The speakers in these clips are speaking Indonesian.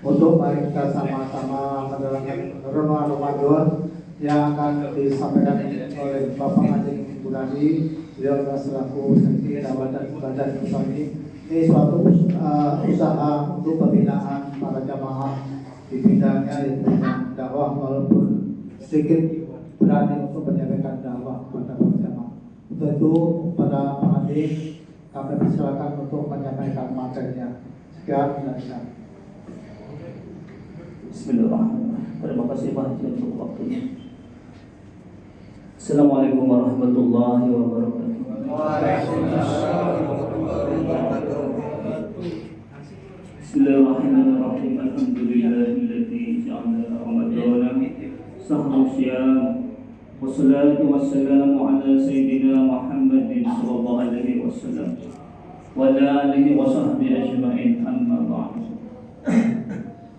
untuk mari kita sama-sama menjalankan renungan Ramadan yang akan disampaikan oleh Bapak Haji Gunadi. Beliau adalah selaku Sekjen dan Badan Usaha ini suatu usaha untuk pembinaan para jamaah di bidangnya, yaitu dakwah, walaupun sedikit berani untuk menyampaikan dakwah kepada para jamaah. Untuk itu pada Pak Haji kami persilakan untuk menyampaikan materinya. Sekian dan sekian. Bismillahirrahmanirrahim. Terima kasih Pak Haji untuk waktunya. Assalamualaikum warahmatullahi wabarakatuh. Waalaikumsalam warahmatullahi wabarakatuh. Bismillahirrahmanirrahim. Alhamdulillahilladzi ja'ala Ramadana shahran syam. Wassalatu wassalamu ala sayyidina Muhammadin sallallahu alaihi wasallam wa ala alihi wa sahbihi ajma'in, amma ba'd.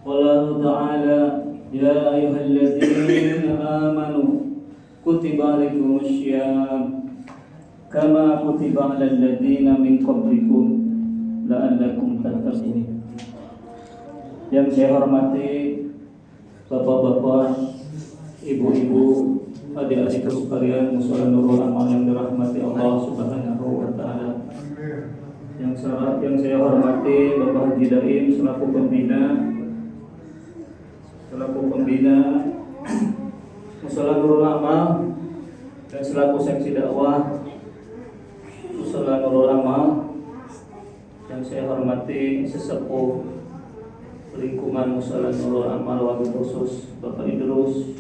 Qala ta'ala ya ayyuhalladzina amanu kutiba alaikumus syiyam kama kutiba alal ladzina min qablikum la'allakum tattaqun. Yang saya hormati bapak-bapak, ibu-ibu, adik-adik sekalian, mushola nurul amal yang dirahmati Allah Subhanahu wa taala. Yang saya hormati Bapak Haji Daim selaku pembina mushola nurul amal dan selaku seksi dakwah mushola nurul amal. Yang saya hormati sesepuh lingkungan mushola nurul amal wabil khusus Bapak Idrus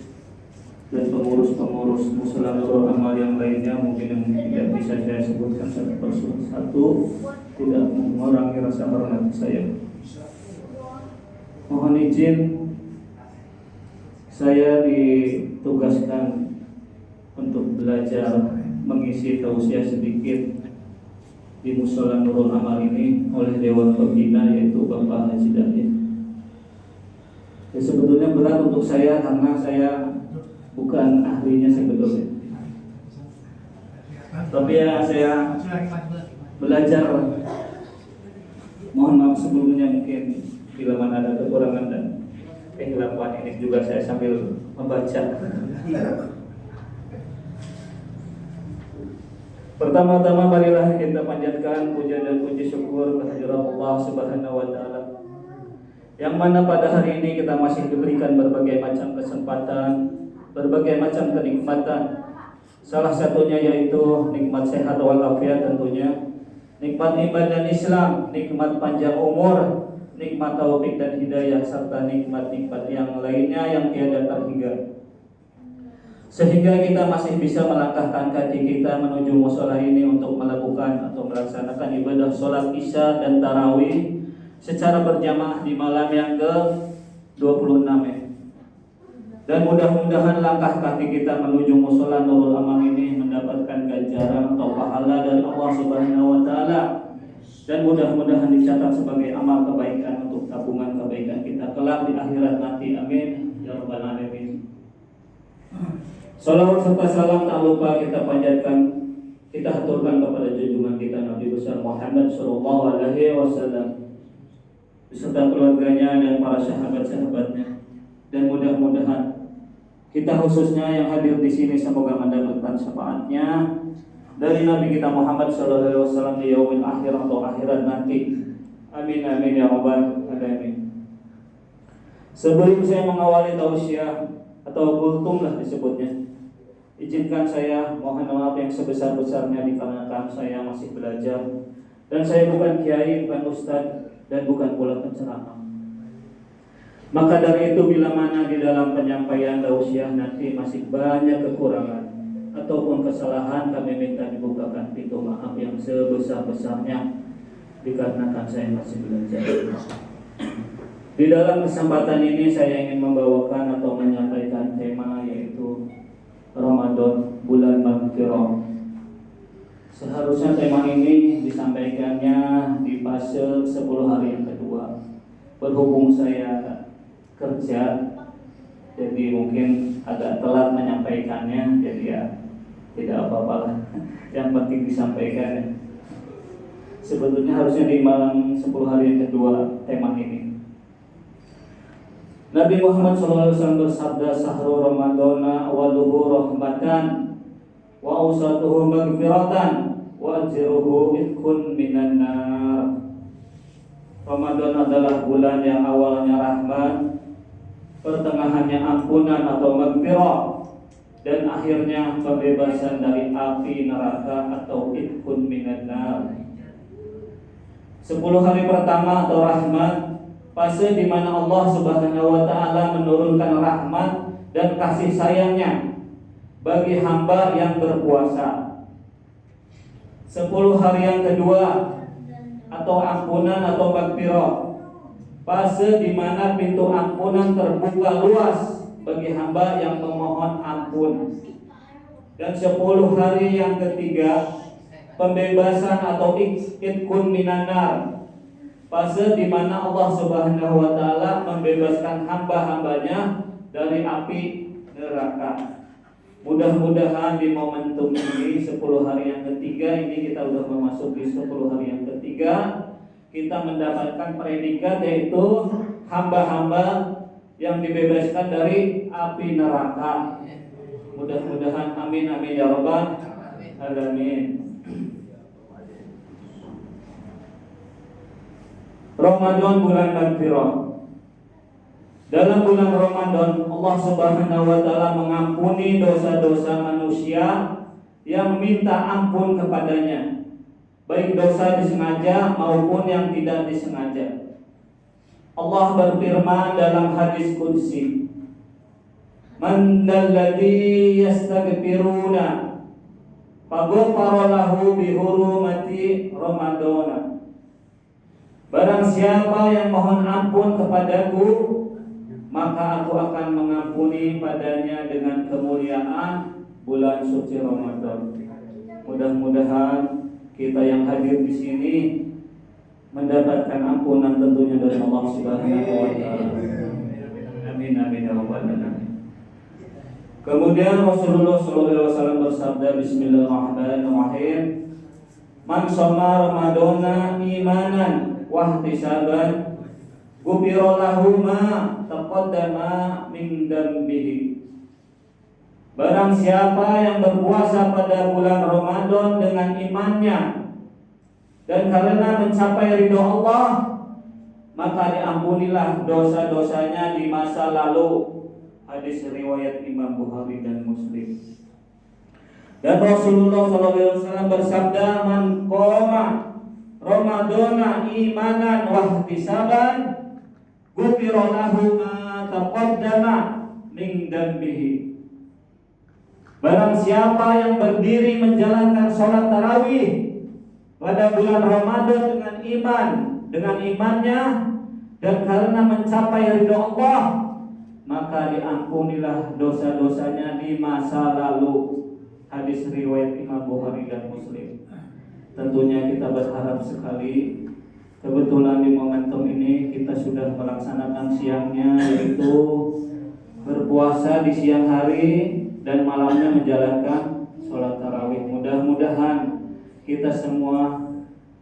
dan pengurus-pengurus mushola nurul amal yang lainnya, mungkin yang tidak bisa saya sebutkan satu persatu, tidak mengurangi rasa hormat saya. Mohon izin, saya ditugaskan untuk belajar mengisi tausiah sedikit di mushola nurul amal ini oleh Dewan Pembina, yaitu Bapak Haji Daim. Ya, sebetulnya berat untuk saya karena saya bukan ahlinya sebetulnya, tapi ya saya belajar. Mohon maaf sebelumnya mungkin bila mana ada kekurangan dan kehilapan, ini juga saya sambil membaca. Pertama-tama marilah kita panjatkan puja dan puji syukur kehadirat Allah Subhanahu wa taala, yang mana pada hari ini kita masih diberikan berbagai macam kesempatan, berbagai macam kenikmatan. Salah satunya yaitu nikmat sehat walafiat tentunya, nikmat ibadah Islam, nikmat panjang umur, nikmat taufik dan hidayah, serta nikmat-nikmat yang lainnya yang tiada terhingga. Sehingga kita masih bisa melangkahkan kaki kita menuju mushola ini untuk melakukan atau melaksanakan ibadah sholat isya dan tarawih secara berjamaah di malam yang ke-26 ya. Dan mudah-mudahan langkah kaki kita menuju mushola nurul amal ini mendapatkan ganjaran atau pahala dari Allah Subhanahu wa taala, dan mudah-mudahan dicatat sebagai amal kebaikan untuk tabungan kebaikan kita kelak di akhirat nanti. Amin ya rabbal alamin. Salawat serta salam tak lupa kita panjatkan, kita haturkan kepada junjungan kita Nabi besar Muhammad sallallahu alaihi wasallam beserta keluarganya dan para sahabat-sahabatnya. Dan mudah-mudahan kita khususnya yang hadir di sini semoga mendapatkan syafaatnya dari Nabi kita Muhammad sallallahu alaihi wasallam di yaumil akhir atau akhirat nanti. Amin amin ya rabbal alamin. Sebelum saya mengawali tausiah atau kultum lah disebutnya, izinkan saya mohon maaf yang sebesar-besarnya dikarenakan saya masih belajar dan saya bukan kiai, bukan ustadz, dan bukan pula penceramah. Maka dari itu bila mana di dalam penyampaian tausiah nanti masih banyak kekurangan ataupun kesalahan, kami minta dibukakan pintu maaf yang sebesar-besarnya dikarenakan saya masih belajar. Di dalam kesempatan ini saya ingin membawakan atau menyampaikan tema yaitu Ramadan, bulan Maghfirah. Seharusnya tema ini disampaikannya di fase 10 hari yang kedua. Berhubung saya kerja, jadi mungkin agak telat menyampaikannya, jadi ya tidak apa-apalah. Yang penting disampaikan. Sebetulnya harusnya di malam 10 hari yang kedua tema ini. Nabi Muhammad SAW bersabda, "Sahru Ramadana wa luhu rahmatan wa awsatuhu maghfiratan wa ajruhu idkhun minan nar." Ramadan adalah bulan yang awalnya rahmat, pertengahannya ampunan atau maghfirah, dan akhirnya pembebasan dari api neraka atau idkhun minan nar. 10 hari pertama atau rahmat, fase di mana Allah Subhanahu wa taala menurunkan rahmat dan kasih sayangnya bagi hamba yang berpuasa. 10 hari yang kedua atau ampunan atau maghfirah, fase di mana pintu ampunan terbuka luas bagi hamba yang memohon ampun. Dan 10 hari yang ketiga, pembebasan atau idkhun minan nar, fase di mana Allah Subhanahu wa taala membebaskan hamba-hambanya dari api neraka. Mudah-mudahan di momentum ini 10 hari yang ketiga ini kita sudah memasuki 10 hari yang ketiga, kita mendapatkan predikat yaitu hamba-hamba yang dibebaskan dari api neraka. Mudah-mudahan amin amin ya rabbal alamin. Ramadan bulan maghfirah. Dalam bulan Ramadan Allah Subhanahu wa taala mengampuni dosa-dosa manusia yang minta ampun kepadanya, baik dosa disengaja maupun yang tidak disengaja. Allah berfirman dalam hadis qudsi, "Man dalladzi yastaghfiruna faghfara lahu bi hurmati Ramadana." Barang siapa yang mohon ampun kepadaku, maka aku akan mengampuni padanya dengan kemuliaan bulan suci Ramadan. Mudah-mudahan kita yang hadir di sini mendapatkan ampunan tentunya dari Allah Subhanahu wa taala. Amin amin ya rabbal alamin. Kemudian Rasulullah SAW bersabda, Bismillahirrahmanirrahim, "Man shoma Ramadana imanan wahtisaban ghufira lahu ma taqaddama min dambihi." Barang siapa yang berpuasa pada bulan Ramadan dengan imannya dan karena mencapai ridho Allah, maka diampunilah dosa-dosanya di masa lalu. Hadis riwayat Imam Bukhari dan Muslim. Dan Rasulullah SAW bersabda, "Man qoma Ramadana imanan wahtisaban ghufira lahu ma taqaddama min dambihi." Barang siapa yang berdiri menjalankan sholat tarawih pada bulan Ramadan dengan iman, dengan imannya dan karena mencapai ridho Allah, maka diampunilah dosa-dosanya di masa lalu. Hadis riwayat Imam Bukhari dan Muslim. Tentunya kita berharap sekali, kebetulan di momentum ini kita sudah melaksanakan siangnya, yaitu berpuasa di siang hari dan malamnya menjalankan sholat tarawih. Mudah-mudahan kita semua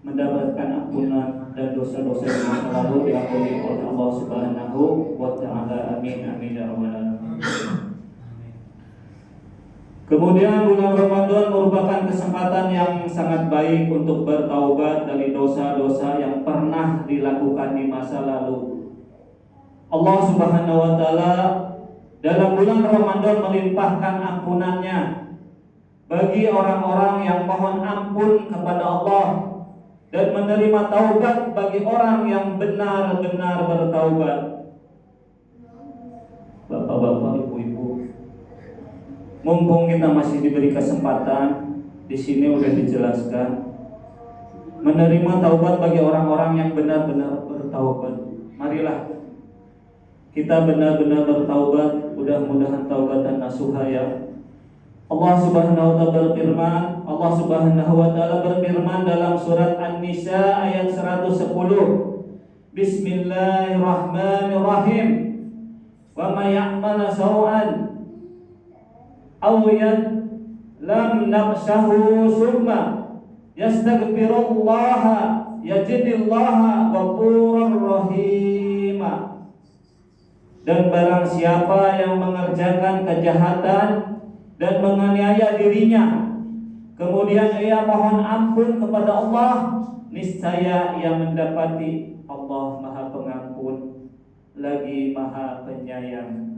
mendapatkan ampunan dan dosa-dosa di masa lalu diampuni oleh Allah Subhanahu wa taala. Amin amin ya rabbal alamin. Kemudian bulan Ramadan merupakan kesempatan yang sangat baik untuk bertaubat dari dosa-dosa yang pernah dilakukan di masa lalu. Allah Subhanahu wa taala dalam bulan Ramadan melimpahkan ampunannya bagi orang-orang yang mohon ampun kepada Allah dan menerima taubat bagi orang yang benar-benar bertaubat. Bapak-bapak, ibu-ibu, mumpung kita masih diberi kesempatan, di sini udah dijelaskan menerima taubat bagi orang-orang yang benar-benar bertaubat. Marilah kita benar-benar bertaubat, mudah-mudahan taubatan nasuha ya. Allah Subhanahu wa taala berfirman dalam surat An-Nisa ayat 110. Bismillahirrahmanirrahim. Wa may ya'mal saw'an aw lam naqsahu summa yastaghfirullaha yajidillaha ghafurar rahima. Dan barang siapa yang mengerjakan kejahatan dan menganiaya dirinya, kemudian ia mohon ampun kepada Allah, niscaya ia mendapati Allah Maha Pengampun lagi Maha Penyayang.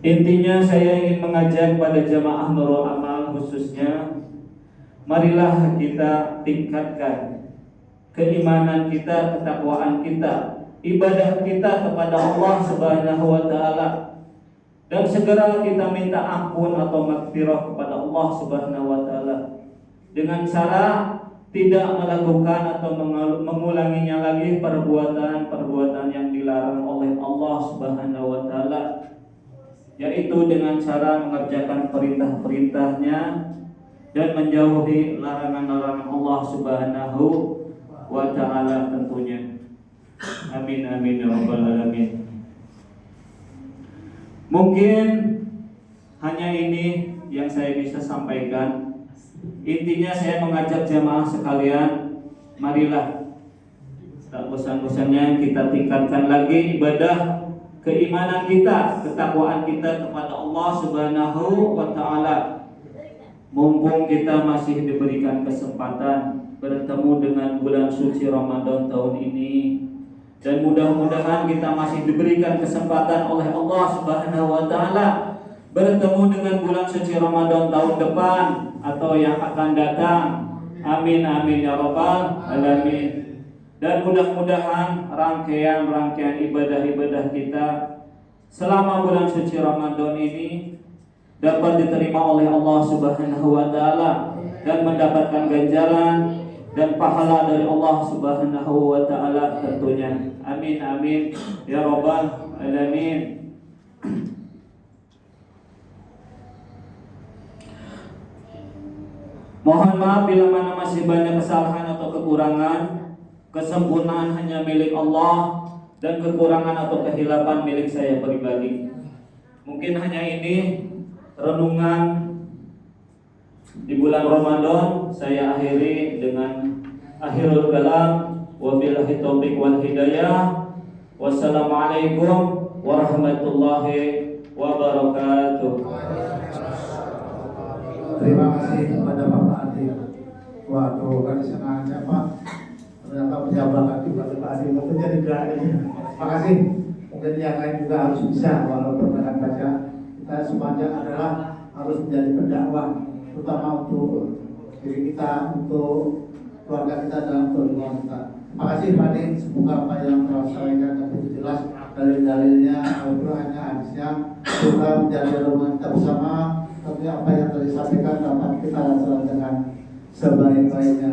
Intinya saya ingin mengajak pada jamaah Nurul Amal khususnya, marilah kita tingkatkan keimanan kita, ketakwaan kita, ibadah kita kepada Allah Subhanahu wa taala, dan segera kita minta ampun atau maghfirah kepada Allah Subhanahu wa taala dengan cara tidak melakukan atau mengulanginya lagi perbuatan-perbuatan yang dilarang oleh Allah Subhanahu wa taala, yaitu dengan cara mengerjakan perintah-perintahnya dan menjauhi larangan-larangan Allah Subhanahu wa ta'ala tentunya. Amin amin ya rabbal alamin. Mungkin hanya ini yang saya bisa sampaikan. Intinya saya mengajak jamaah sekalian, marilah tak bosan-bosannya kita tingkatkan lagi ibadah, keimanan kita, ketakwaan kita kepada Allah Subhanahu wa ta'ala. Mumpung kita masih diberikan kesempatan bertemu dengan bulan suci Ramadan tahun ini, dan mudah-mudahan kita masih diberikan kesempatan oleh Allah Subhanahu wa taala bertemu dengan bulan suci Ramadan tahun depan atau yang akan datang. Amin amin ya rabbal alamin. Dan mudah-mudahan rangkaian ibadah-ibadah kita selama bulan suci Ramadan ini dapat diterima oleh Allah Subhanahu wa taala dan mendapatkan ganjaran dan pahala dari Allah Subhanahu wa taala tentunya. Amin amin ya rabbal alamin. Mohon maaf bila mana masih banyak kesalahan atau kekurangan. Kesempurnaan hanya milik Allah dan kekurangan atau kehilapan milik saya pribadi. Mungkin hanya ini renungan di bulan Ramadan saya akhiri dengan akhirul kalam. Wabillahi taufiq wal hidayah. Wassalamualaikum warahmatullahi wabarakatuh. Terima kasih kepada Bapak Adi. Waduh, kan senangnya Pak. Ternyata pejabat juga Pak Adi itu jadi berani. Terima kasih. Mungkin yang lain juga harus bisa, walaupun dengan baca. Kita semuanya adalah harus menjadi pendakwah, terutama untuk diri kita, untuk keluarga kita, dan untuk lingkungan kita. Terima kasih Pak Adi. Semoga apa yang telah sampaikan itu jelas dalil-dalilnya, Al-Qur'annya, hadisnya, semoga menjadi renungan kita bersama. Tapi apa yang telah disampaikan dapat kita laksanakan dengan sebaik-baiknya.